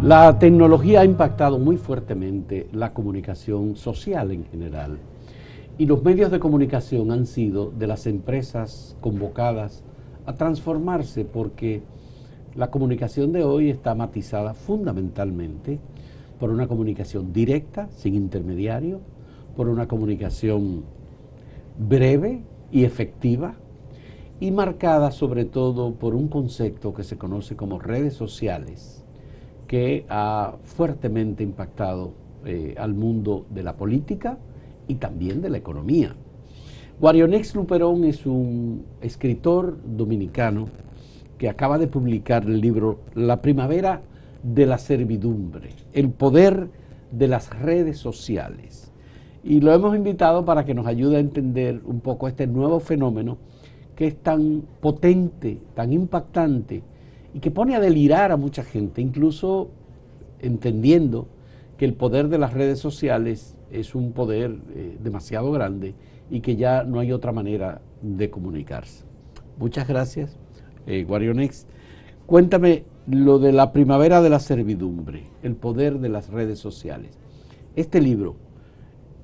La tecnología ha impactado muy fuertemente la comunicación social en general y los medios de comunicación han sido de las empresas convocadas a transformarse porque la comunicación de hoy está matizada fundamentalmente por una comunicación directa, sin intermediario, por una comunicación breve y efectiva y marcada sobre todo por un concepto que se conoce como redes sociales, que ha fuertemente impactado al mundo de la política y también de la economía. Guarionex Luperón es un escritor dominicano que acaba de publicar el libro La primavera de la servidumbre, el poder de las redes sociales. Y lo hemos invitado para que nos ayude a entender un poco este nuevo fenómeno que es tan potente, tan impactante y que pone a delirar a mucha gente, incluso entendiendo que el poder de las redes sociales es un poder demasiado grande y que ya no hay otra manera de comunicarse. Muchas gracias, Guarionex. Cuéntame lo de la primavera de la servidumbre, el poder de las redes sociales. Este libro,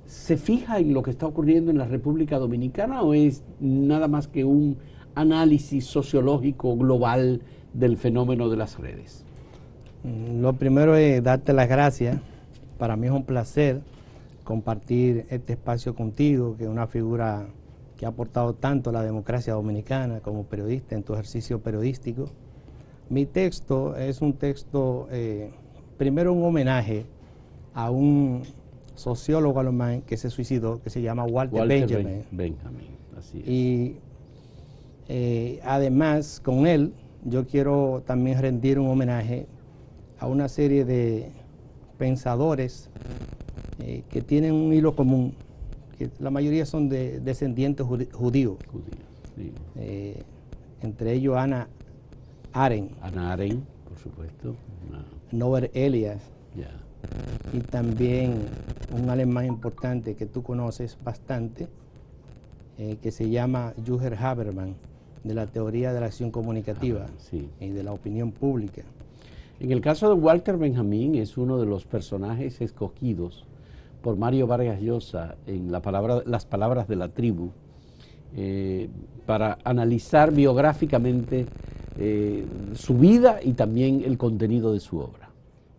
¿se fija en lo que está ocurriendo en la República Dominicana o es nada más que un análisis sociológico global del fenómeno de las redes? Lo primero es darte las gracias. Para mí es un placer compartir este espacio contigo, que es una figura que ha aportado tanto a la democracia dominicana como periodista en tu ejercicio periodístico. Mi texto es un texto, primero un homenaje a un sociólogo alemán que se suicidó, que se llama Walter Benjamin. Así es. Y además, con él, yo quiero también rendir un homenaje a una serie de pensadores que tienen un hilo común, que la mayoría son de descendientes judíos. Sí. Entre ellos Hannah Arendt. Hannah Arendt, por supuesto. Norbert Elias. Yeah. Y también un alemán importante que tú conoces bastante, que se llama Jürgen Habermas, de la teoría de la acción comunicativa y de la opinión pública. En el caso de Walter Benjamin, es uno de los personajes escogidos por Mario Vargas Llosa en Las palabras de la tribu, para analizar biográficamente su vida y también el contenido de su obra.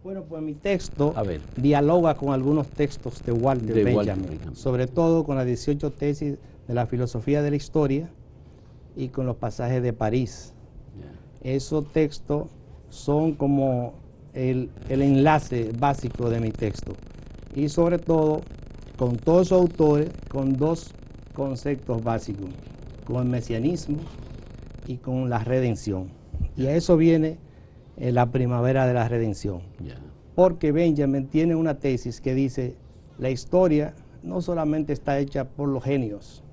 Bueno, pues mi texto dialoga con algunos textos de Walter Benjamin, sobre todo con las 18 tesis de la filosofía de la historia y con los pasajes de París. Esos textos son como el enlace básico de mi texto. Y sobre todo, con todos sus autores, con dos conceptos básicos, con el mesianismo y con la redención. Y a eso viene la primavera de la redención. Porque Benjamin tiene una tesis que dice, la historia no solamente está hecha por los genios,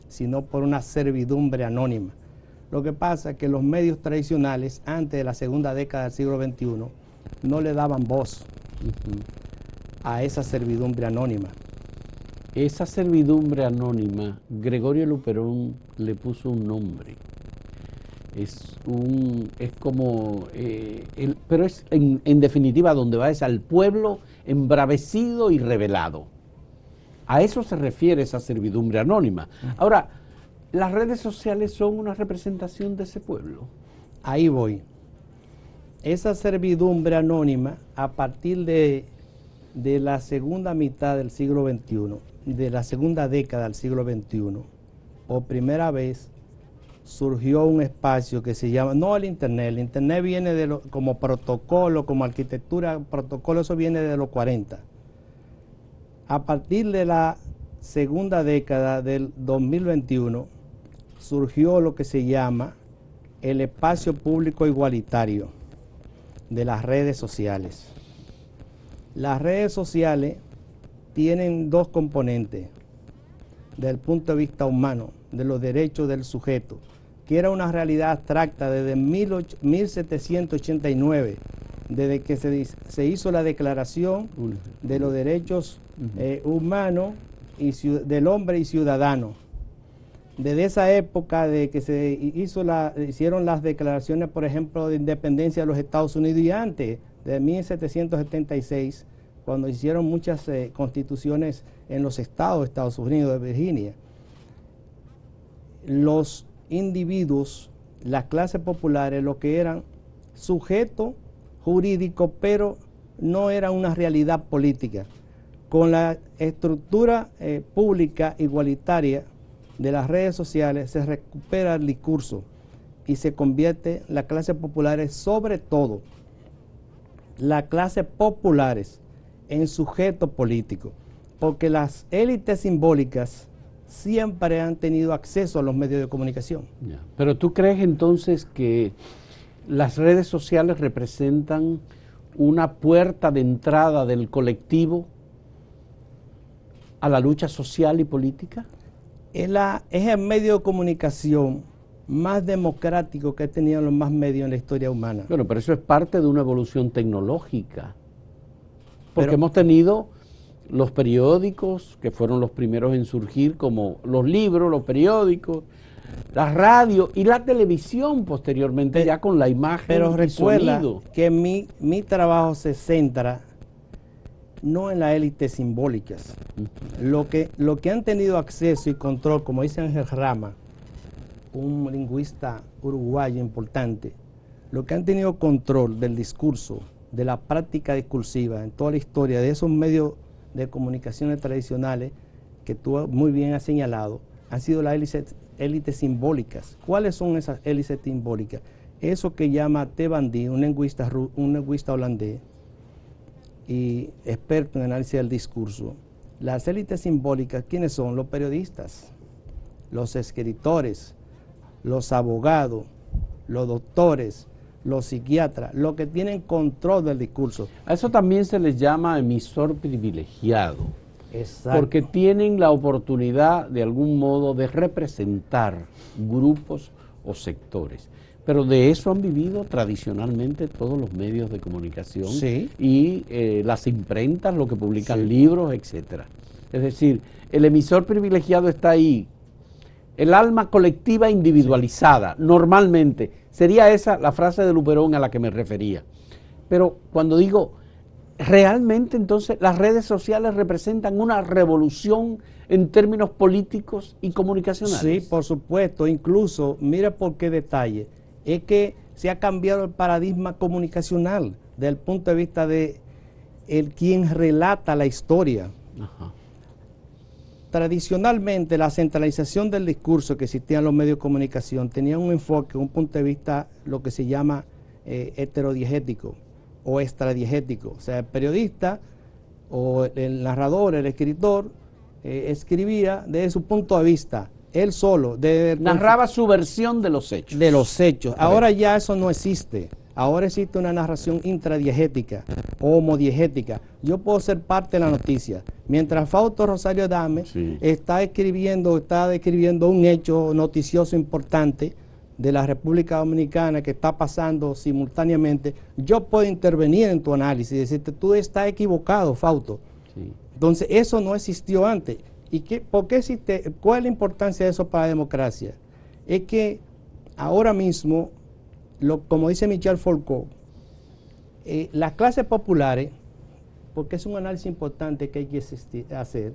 sino por una servidumbre anónima. Lo que pasa es que los medios tradicionales, antes de la segunda década del siglo XXI, no le daban voz a esa servidumbre anónima. Esa servidumbre anónima, Gregorio Luperón le puso un nombre. Pero es en definitiva donde va es al pueblo embravecido y rebelado. A eso se refiere esa servidumbre anónima. Ahora, ¿las redes sociales son una representación de ese pueblo? Ahí voy. Esa servidumbre anónima, a partir de la segunda mitad del siglo XXI, de la segunda década del siglo XXI, por primera vez surgió un espacio que se llama, no el Internet viene como protocolo, como arquitectura, protocolo, eso viene de los 40. A partir de la segunda década del 2021, surgió lo que se llama el espacio público igualitario de las redes sociales. Las redes sociales tienen dos componentes desde el punto de vista humano, de los derechos del sujeto, que era una realidad abstracta desde 1789, desde que se hizo la Declaración de los Derechos Humanos y del Hombre y Ciudadano. Desde esa época de que se hicieron las declaraciones, por ejemplo, de independencia de los Estados Unidos y antes, de 1776, cuando hicieron muchas constituciones en los estados de Estados Unidos, de Virginia. Los individuos, las clases populares, lo que eran sujeto jurídico, pero no era una realidad política. Con la estructura pública igualitaria de las redes sociales se recupera el discurso y se convierte las clases populares, sobre todo las clases populares, en sujeto político, porque las élites simbólicas siempre han tenido acceso a los medios de comunicación. Ya. Pero ¿tú crees entonces que las redes sociales representan una puerta de entrada del colectivo a la lucha social y política? Es el medio de comunicación más democrático que ha tenido los más medios en la historia humana. Bueno, pero eso es parte de una evolución tecnológica. Porque hemos tenido los periódicos, que fueron los primeros en surgir, como los libros, los periódicos, la radio y la televisión posteriormente, ya con la imagen. Pero y recuerda sonido. Que mi trabajo se centra no en las élites simbólicas. Lo que han tenido acceso y control, como dice Ángel Rama, un lingüista uruguayo importante, lo que han tenido control del discurso, de la práctica discursiva en toda la historia de esos medios de comunicaciones tradicionales que tú muy bien has señalado, han sido las élites simbólicas. ¿Cuáles son esas élites simbólicas? Eso que llama T. Bandy, un lingüista holandés y experto en análisis del discurso. Las élites simbólicas, ¿quiénes son? Los periodistas, los escritores, los abogados, los doctores, los psiquiatras, los que tienen control del discurso. A eso también se les llama emisor privilegiado. Exacto. Porque tienen la oportunidad de algún modo de representar grupos o sectores. Pero de eso han vivido tradicionalmente todos los medios de comunicación. Sí. Y las imprentas, lo que publican libros, etcétera. Es decir, el emisor privilegiado está ahí. El alma colectiva individualizada, normalmente. Sería esa la frase de Luperón a la que me refería. Pero cuando digo, realmente entonces las redes sociales representan una revolución en términos políticos y comunicacionales. Sí, por supuesto. Incluso, mira por qué detalle. Es que se ha cambiado el paradigma comunicacional desde el punto de vista de quien relata la historia. Ajá. Tradicionalmente, la centralización del discurso que existía en los medios de comunicación tenía un enfoque, un punto de vista, lo que se llama heterodiegético o extradiegético. O sea, el periodista o el narrador, el escritor, escribía desde su punto de vista, él solo. Narraba su versión de los hechos. De los hechos. Ahora ya eso no existe. Ahora existe una narración intradiegética o homodiegética. Yo puedo ser parte de la noticia. Mientras Fausto Rosario Adame está describiendo un hecho noticioso importante de la República Dominicana que está pasando simultáneamente, yo puedo intervenir en tu análisis y decirte, tú estás equivocado, Fausto. Sí. Entonces, eso no existió antes. ¿Y por qué existe? ¿Cuál es la importancia de eso para la democracia? Es que ahora mismo, como dice Michel Foucault, las clases populares, porque es un análisis importante que hay que hacer,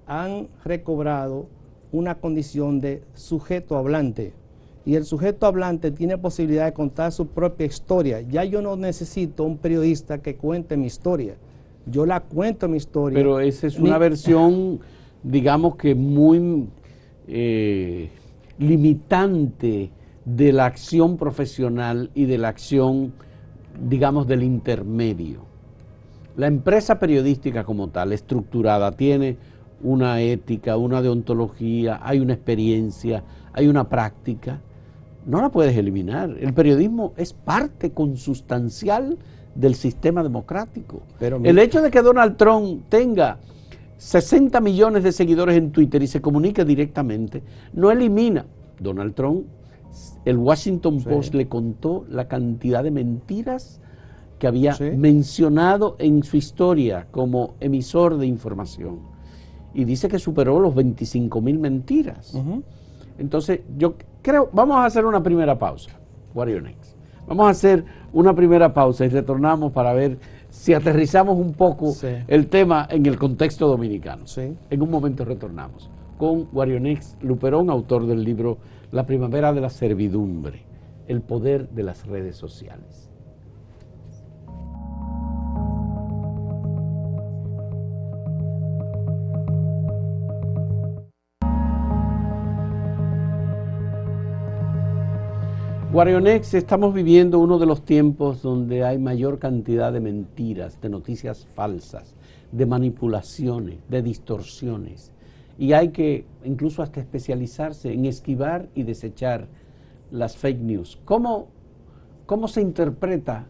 han recobrado una condición de sujeto hablante. Y el sujeto hablante tiene posibilidad de contar su propia historia. Ya yo no necesito un periodista que cuente mi historia. Yo la cuento mi historia. Pero esa es una versión, digamos que muy limitante de la acción profesional y de la acción, digamos, del intermedio. La empresa periodística como tal, estructurada, tiene una ética, una deontología, hay una experiencia, hay una práctica. No la puedes eliminar. El periodismo es parte consustancial del sistema democrático. Pero el hecho de que Donald Trump tenga 60 millones de seguidores en Twitter y se comunique directamente, no elimina. Donald Trump, el Washington Post le contó la cantidad de mentiras que había mencionado en su historia como emisor de información. Y dice que superó los 25,000 mentiras. Entonces, yo creo, vamos a hacer una primera pausa. What are you next? Vamos a hacer una primera pausa y retornamos para ver si aterrizamos un poco el tema en el contexto dominicano. En un momento retornamos con Guarionex Luperón, autor del libro La primavera de la servidumbre, el poder de las redes sociales. Guarionex, estamos viviendo uno de los tiempos donde hay mayor cantidad de mentiras, de noticias falsas, de manipulaciones, de distorsiones. Y hay que incluso hasta especializarse en esquivar y desechar las fake news. ¿Cómo se interpreta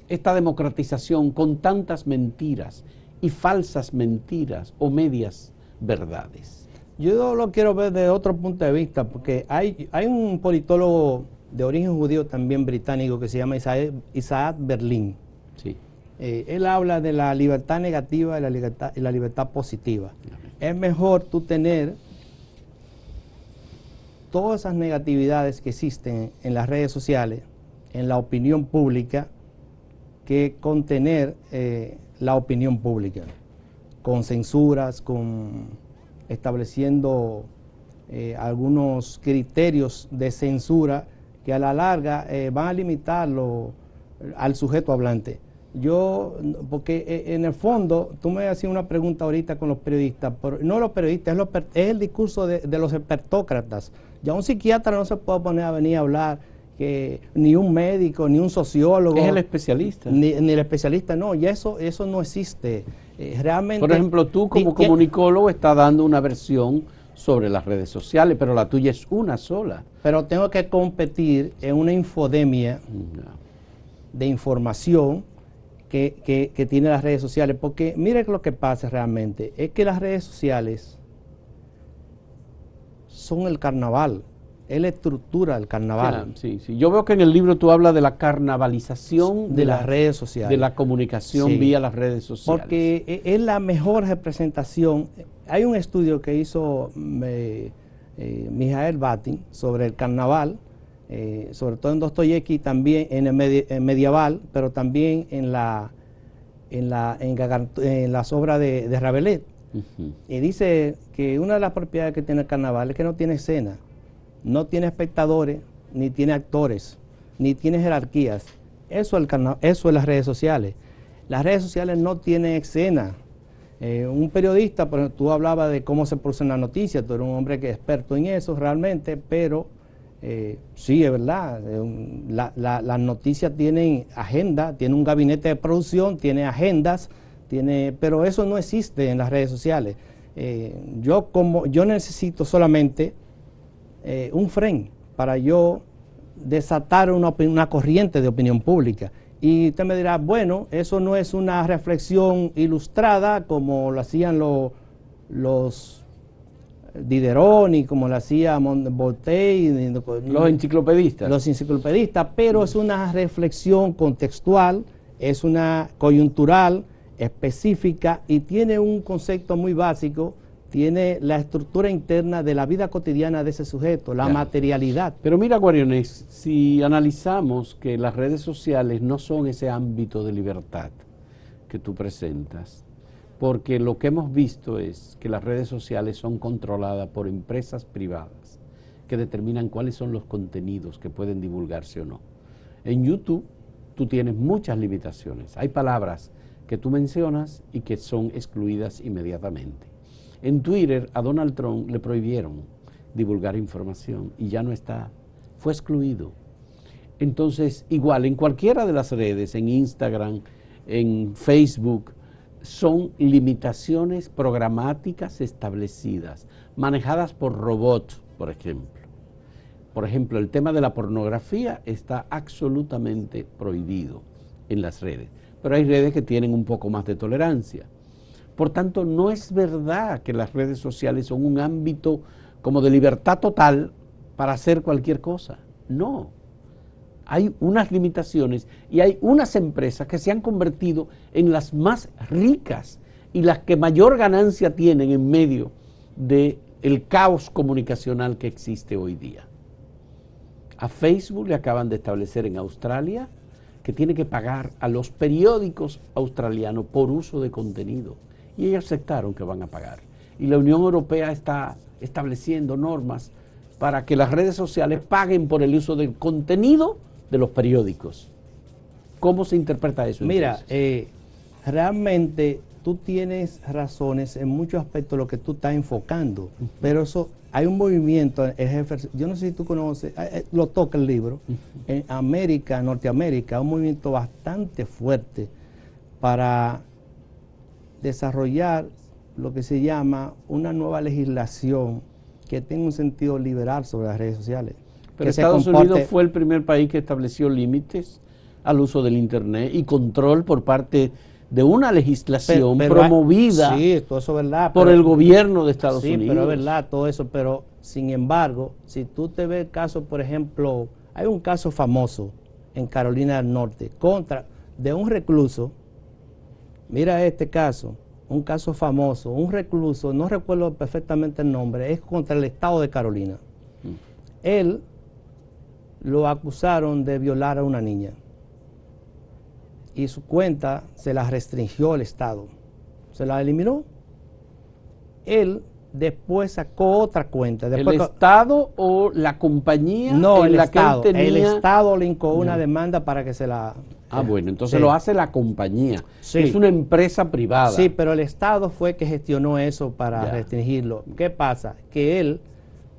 esta democratización con tantas mentiras y falsas mentiras o medias verdades? Yo lo quiero ver de otro punto de vista, porque hay un politólogo de origen judío también británico que se llama Isaac Berlin. Sí. Él habla de la libertad negativa y la libertad positiva. Es mejor tú tener todas esas negatividades que existen en las redes sociales, en la opinión pública, que contener la opinión pública, con censuras, estableciendo algunos criterios de censura que a la larga van a limitarlo al sujeto hablante. Porque en el fondo, tú me hacías una pregunta ahorita con los periodistas, pero no los periodistas, es el discurso de los expertócratas. Ya un psiquiatra no se puede poner a venir a hablar, ni un médico, ni un sociólogo. Es el especialista. Ni el especialista, no, y eso no existe. Realmente. Por ejemplo, tú como comunicólogo estás dando una versión sobre las redes sociales, pero la tuya es una sola. Pero tengo que competir en una infodemia de información que tiene las redes sociales, porque mire lo que pasa realmente, es que las redes sociales son el carnaval, es la estructura del carnaval. Sí. Yo veo que en el libro tú hablas de la carnavalización de las redes sociales, de la comunicación vía las redes sociales. Porque es la mejor representación. Hay un estudio que hizo Mijael Batin sobre el carnaval, sobre todo en Dostoyevsky, también en el medieval, pero también en las obras de Rabelais. Y dice que una de las propiedades que tiene el carnaval es que no tiene escena, no tiene espectadores, ni tiene actores, ni tiene jerarquías. Eso es las redes sociales. Las redes sociales no tienen escena. Un periodista, por ejemplo, tú hablabas de cómo se producen las noticias, tú eres un hombre que es experto en eso realmente, pero sí, es verdad, las noticias tienen agenda, tienen un gabinete de producción, tiene agendas, pero eso no existe en las redes sociales. Yo necesito solamente un frame para yo desatar una corriente de opinión pública. Y usted me dirá, bueno, eso no es una reflexión ilustrada como lo hacían los Diderot y como lo hacía Voltaire, los enciclopedistas. Los enciclopedistas, pero es una reflexión contextual, es una coyuntural, específica y tiene un concepto muy básico, tiene la estructura interna de la vida cotidiana de ese sujeto, la materialidad. Pero mira, Guarionex, si analizamos que las redes sociales no son ese ámbito de libertad que tú presentas, porque lo que hemos visto es que las redes sociales son controladas por empresas privadas que determinan cuáles son los contenidos que pueden divulgarse o no. En YouTube tú tienes muchas limitaciones. Hay palabras que tú mencionas y que son excluidas inmediatamente. En Twitter a Donald Trump le prohibieron divulgar información y ya no está, fue excluido. Entonces, igual en cualquiera de las redes, en Instagram, en Facebook, son limitaciones programáticas establecidas, manejadas por robots, por ejemplo. Por ejemplo, el tema de la pornografía está absolutamente prohibido en las redes, pero hay redes que tienen un poco más de tolerancia. Por tanto, no es verdad que las redes sociales son un ámbito como de libertad total para hacer cualquier cosa. No. Hay unas limitaciones y hay unas empresas que se han convertido en las más ricas y las que mayor ganancia tienen en medio del caos comunicacional que existe hoy día. A Facebook le acaban de establecer en Australia que tiene que pagar a los periódicos australianos por uso de contenido. Y ellos aceptaron que van a pagar. Y la Unión Europea está estableciendo normas para que las redes sociales paguen por el uso del contenido de los periódicos. ¿Cómo se interpreta eso? Mira, realmente tú tienes razones en muchos aspectos de lo que tú estás enfocando, pero eso, hay un movimiento, yo no sé si tú conoces, lo toca el libro, en Norteamérica, un movimiento bastante fuerte para desarrollar lo que se llama una nueva legislación que tenga un sentido liberal sobre las redes sociales. Pero Estados Unidos fue el primer país que estableció límites al uso del Internet y control por parte de una legislación promovida todo eso es verdad, por el gobierno de Estados Unidos. Sí, pero es verdad todo eso, pero sin embargo, si tú te ves el caso, por ejemplo, hay un caso famoso en Carolina del Norte de un recluso, mira este caso, un caso famoso, un recluso, no recuerdo perfectamente el nombre, es contra el estado de Carolina. Él lo acusaron de violar a una niña y su cuenta se la restringió el Estado, se la eliminó. Él después sacó otra cuenta. ¿El Estado o la compañía? No, el Estado. El Estado le hincó una demanda para que se la... bueno, entonces lo hace la compañía. Sí. Es una empresa privada. Sí, pero el Estado fue que gestionó eso para restringirlo. ¿Qué pasa? Que él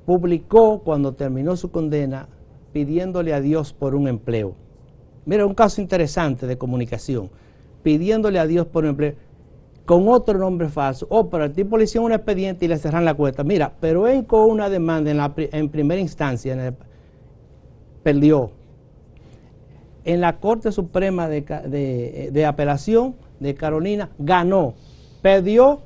publicó cuando terminó su condena pidiéndole a Dios por un empleo. Mira, un caso interesante de comunicación. Pidiéndole a Dios por un empleo con otro nombre falso. Pero el tipo le hicieron un expediente y le cerraron la cuenta. Mira, pero él con una demanda en primera instancia perdió. En la Corte Suprema de Apelación de Carolina ganó. Perdió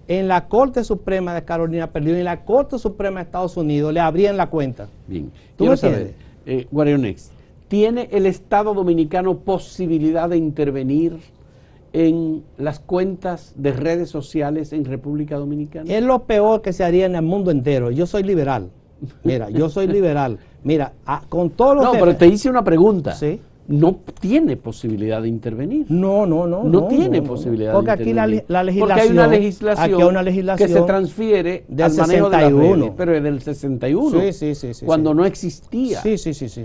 en la Corte Suprema de Carolina, perdió. En la Corte Suprema de Estados Unidos le abrían la cuenta. Bien. ¿Tú me entiendes? Guarionex, ¿tiene el Estado Dominicano posibilidad de intervenir en las cuentas de redes sociales en República Dominicana? Es lo peor que se haría en el mundo entero. Yo soy liberal. Mira, yo soy liberal. Mira, con todos los... No, pero te hice una pregunta. Sí. No tiene posibilidad de intervenir. No tiene posibilidad porque de intervenir. Porque aquí la legislación... Porque hay una legislación que se transfiere al manejo de las redes, pero es del 61, cuando no existía. Sí.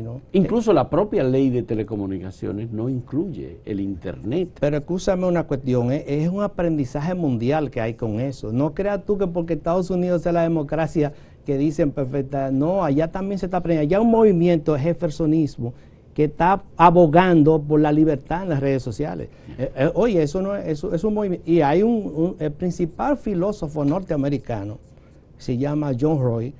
No. Incluso la propia ley de telecomunicaciones no incluye el Internet. Pero escúchame una cuestión, es un aprendizaje mundial que hay con eso. No creas tú que porque Estados Unidos es la democracia que dicen perfecta, no, allá también se está aprendiendo. Allá hay un movimiento de jeffersonismo que está abogando por la libertad en las redes sociales. Oye, eso es un movimiento. Y hay el principal filósofo norteamericano, se llama John Roy,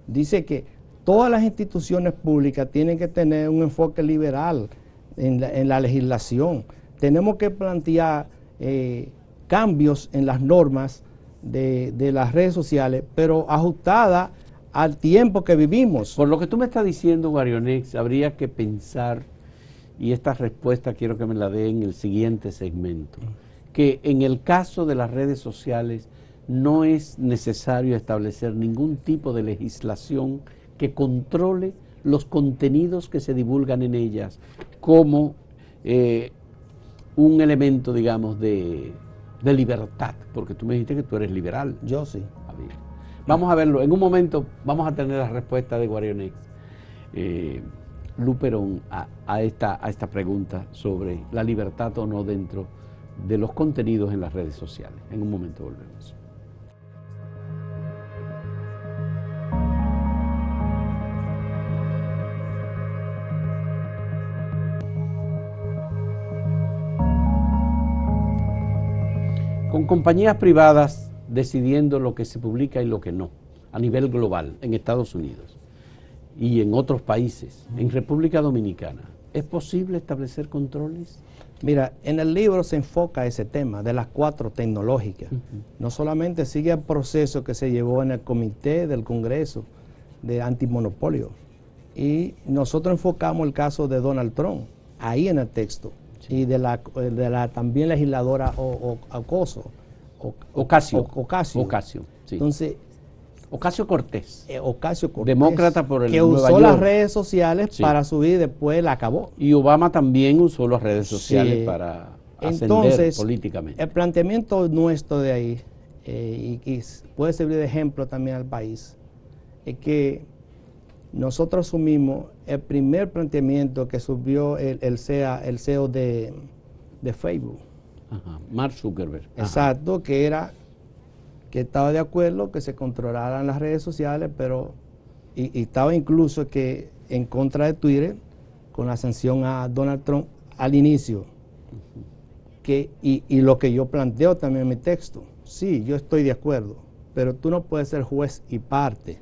dice que todas las instituciones públicas tienen que tener un enfoque liberal en la legislación. Tenemos que plantear cambios en las normas de las redes sociales, pero ajustadas al tiempo que vivimos. Por lo que tú me estás diciendo, Guarionex, habría que pensar, y esta respuesta quiero que me la dé en el siguiente segmento, que en el caso de las redes sociales no es necesario establecer ningún tipo de legislación que controle los contenidos que se divulgan en ellas como un elemento, digamos, de libertad, porque tú me dijiste que tú eres liberal. Yo sí. Vamos a verlo. En un momento vamos a tener la respuesta de Guarionex Luperón a esta pregunta sobre la libertad o no dentro de los contenidos en las redes sociales. En un momento volvemos. Con compañías privadas decidiendo lo que se publica y lo que no, a nivel global, en Estados Unidos y en otros países, en República Dominicana, ¿es posible establecer controles? Mira, en el libro se enfoca ese tema de las 4 tecnológicas. No solamente sigue el proceso que se llevó en el Comité del Congreso de Antimonopolio, y nosotros enfocamos el caso de Donald Trump, ahí en el texto, y de la también legisladora Ocasio. Sí. Entonces, Ocasio-Cortez. Ocasio-Cortez. Demócrata por el que Nueva usó York. las redes sociales Sí. para subir y después la acabó. Y Obama también usó las redes sociales Sí. para Entonces, ascender políticamente. El planteamiento nuestro de ahí, y puede servir de ejemplo también al país, es que nosotros asumimos el primer planteamiento que subió el CEO de Facebook. Ajá. Mark Zuckerberg. Ajá. Exacto, que era que estaba de acuerdo que se controlaran las redes sociales, pero y estaba incluso que en contra de Twitter con la sanción a Donald Trump al inicio. Y lo que yo planteo también en mi texto, sí, yo estoy de acuerdo, pero tú no puedes ser juez y parte.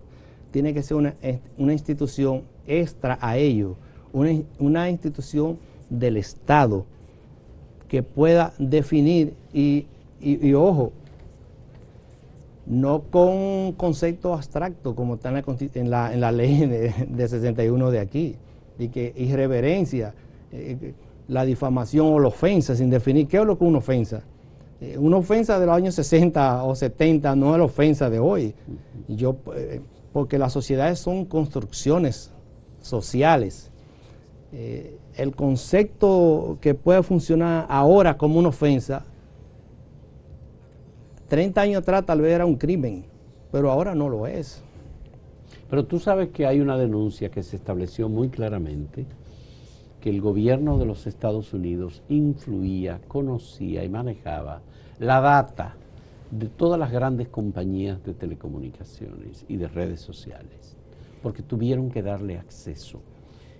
Tiene que ser una institución extra a ello, una institución del Estado que pueda definir y ojo, no con conceptos abstractos como está en la ley de 61 de aquí, y que irreverencia, la difamación o la ofensa, sin definir qué es lo que es una ofensa. Una ofensa de los años 60 o 70 no es la ofensa de hoy. Porque las sociedades son construcciones sociales. El concepto que puede funcionar ahora como una ofensa, 30 años atrás tal vez era un crimen, pero ahora no lo es. Pero tú sabes que hay una denuncia que se estableció muy claramente, que el gobierno de los Estados Unidos influía, conocía y manejaba la data de todas las grandes compañías de telecomunicaciones y de redes sociales, porque tuvieron que darle acceso.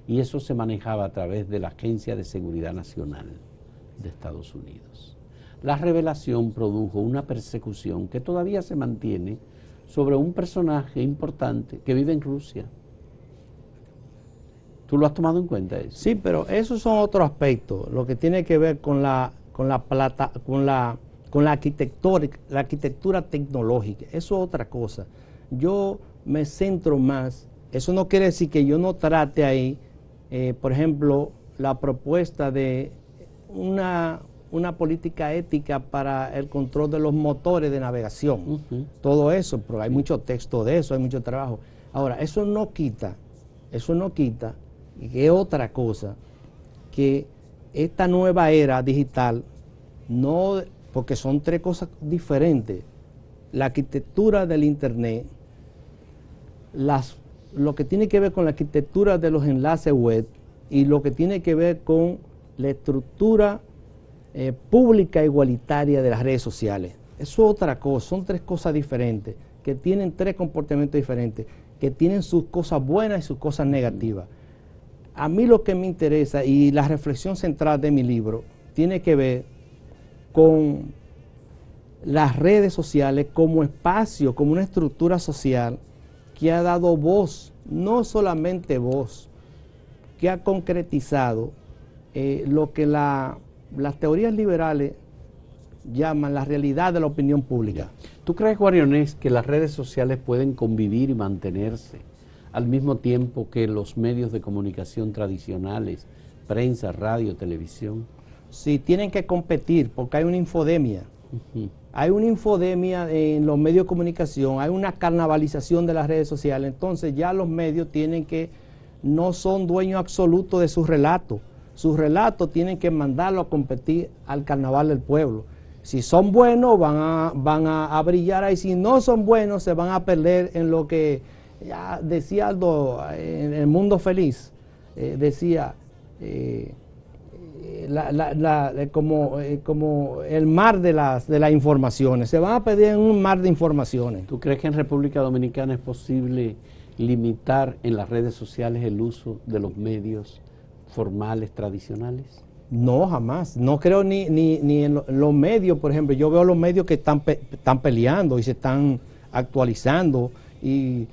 Y eso se manejaba a través de la Agencia de Seguridad Nacional de Estados Unidos. La revelación produjo una persecución que todavía se mantiene sobre un personaje importante que vive en Rusia. ¿Tú lo has tomado en cuenta eso? Sí, pero esos son otros aspectos, lo que tiene que ver con la arquitectura tecnológica. Eso es otra cosa. Yo me centro más, eso no quiere decir que yo no trate ahí, por ejemplo, la propuesta de una política ética para el control de los motores de navegación. Todo eso, pero hay mucho texto de eso, hay mucho trabajo. Ahora, eso no quita, y que es otra cosa, que esta nueva era digital, no, porque son tres cosas diferentes. La arquitectura del Internet, lo que tiene que ver con la arquitectura de los enlaces web y lo que tiene que ver con la estructura pública igualitaria de las redes sociales. Eso es otra cosa, son tres cosas diferentes, que tienen tres comportamientos diferentes, que tienen sus cosas buenas y sus cosas negativas. A mí lo que me interesa, y la reflexión central de mi libro, tiene que ver con las redes sociales como espacio, como una estructura social que ha dado voz, no solamente voz, que ha concretizado lo que las teorías liberales llaman la realidad de la opinión pública. ¿Tú crees, Guarionés, que las redes sociales pueden convivir y mantenerse al mismo tiempo que los medios de comunicación tradicionales, prensa, radio, televisión? Sí, tienen que competir porque hay una infodemia. Hay una infodemia en los medios de comunicación, hay una carnavalización de las redes sociales. Entonces ya los medios no son dueños absolutos de sus relatos. Sus relatos tienen que mandarlo a competir al carnaval del pueblo. Si son buenos van a brillar ahí, si no son buenos se van a perder en lo que ya decía Aldo en El Mundo Feliz, decía como el mar de las informaciones, se van a perder en un mar de informaciones. ¿Tú crees que en República Dominicana es posible limitar en las redes sociales el uso de los medios formales, tradicionales? No, jamás. No creo ni en los medios, por ejemplo. Yo veo los medios que están peleando y se están actualizando y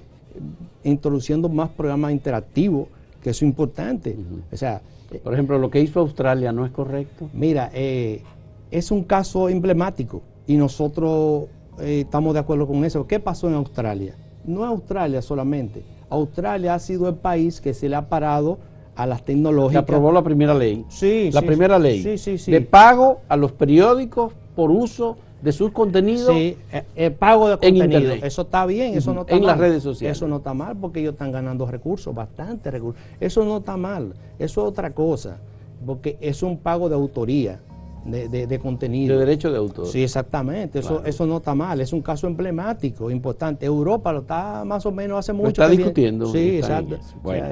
introduciendo más programas interactivos, que eso es importante. O sea, por ejemplo, lo que hizo Australia, ¿no es correcto? Mira, es un caso emblemático y nosotros estamos de acuerdo con eso. ¿Qué pasó en Australia? No es Australia solamente. Australia ha sido el país que se le ha parado a las tecnológicas. Se aprobó la primera ley. Sí, la sí, primera ley sí. de pago a los periódicos por uso de sus contenidos. Sí, el pago de contenido, Internet. eso está bien, eso no está en mal. las redes sociales. Eso no está mal porque ellos están ganando recursos, bastantes recursos. Eso no está mal, eso es otra cosa, porque es un pago de autoría, de contenido. De derecho de autor. Sí, exactamente, claro. Eso no está mal, es un caso emblemático, importante. Europa lo está más o menos hace mucho. Lo está discutiendo. Sí, exacto. Bueno,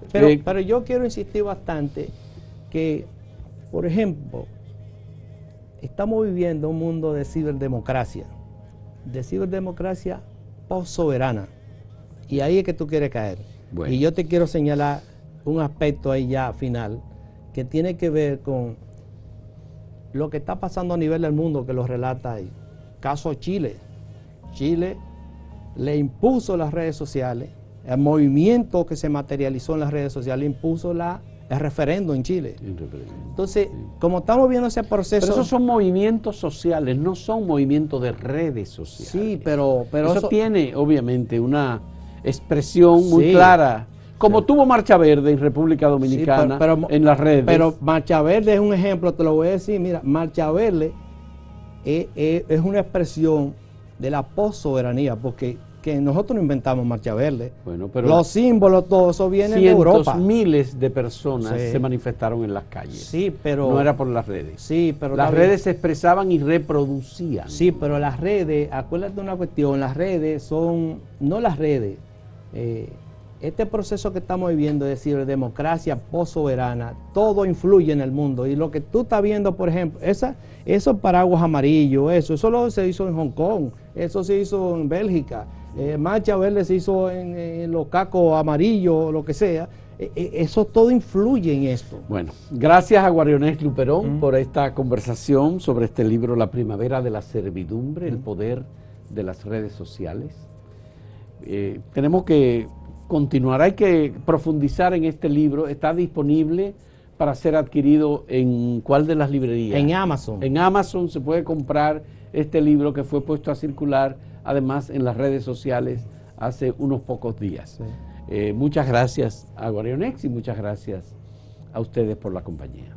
o sea, pero yo quiero insistir bastante que, por ejemplo, estamos viviendo un mundo de ciberdemocracia post-soberana. Y ahí es que tú quieres caer. Bueno. Y yo te quiero señalar un aspecto ahí ya final, que tiene que ver con lo que está pasando a nivel del mundo, que lo relata ahí. Caso Chile. Chile le impuso las redes sociales, el movimiento que se materializó en las redes sociales impuso el referendo en Chile. Entonces, como estamos viendo ese proceso... Pero esos son movimientos sociales, no son movimientos de redes sociales. Sí, pero eso tiene, obviamente, una expresión muy clara. Como tuvo Marcha Verde en República Dominicana, pero, en las redes. Pero Marcha Verde es un ejemplo, te lo voy a decir. Mira, Marcha Verde es una expresión de la postsoberanía, porque que nosotros no inventamos Marcha Verde. Bueno, pero los símbolos, todo eso viene de Europa. Miles de personas se manifestaron en las calles. Sí, pero... No era por las redes. Sí, pero... Las redes se expresaban y reproducían. Sí, pero las redes, acuérdate de una cuestión, las redes son... No las redes. Este proceso que estamos viviendo, es decir, democracia postsoberana, todo influye en el mundo. Y lo que tú estás viendo, por ejemplo, esos paraguas amarillos, eso se hizo en Hong Kong, eso se hizo en Bélgica, Marcha Verde se hizo en los cacos amarillos, lo que sea. Eso todo influye en esto. Bueno, gracias a Guarionex Luperón por esta conversación sobre este libro, La Primavera de la Servidumbre, el poder de las redes sociales. Tenemos que continuar, hay que profundizar en este libro. Está disponible para ser adquirido en ¿cuál de las librerías? En Amazon. En Amazon se puede comprar este libro que fue puesto a circular además en las redes sociales hace unos pocos días. Sí. Muchas gracias a Guarionex y muchas gracias a ustedes por la compañía.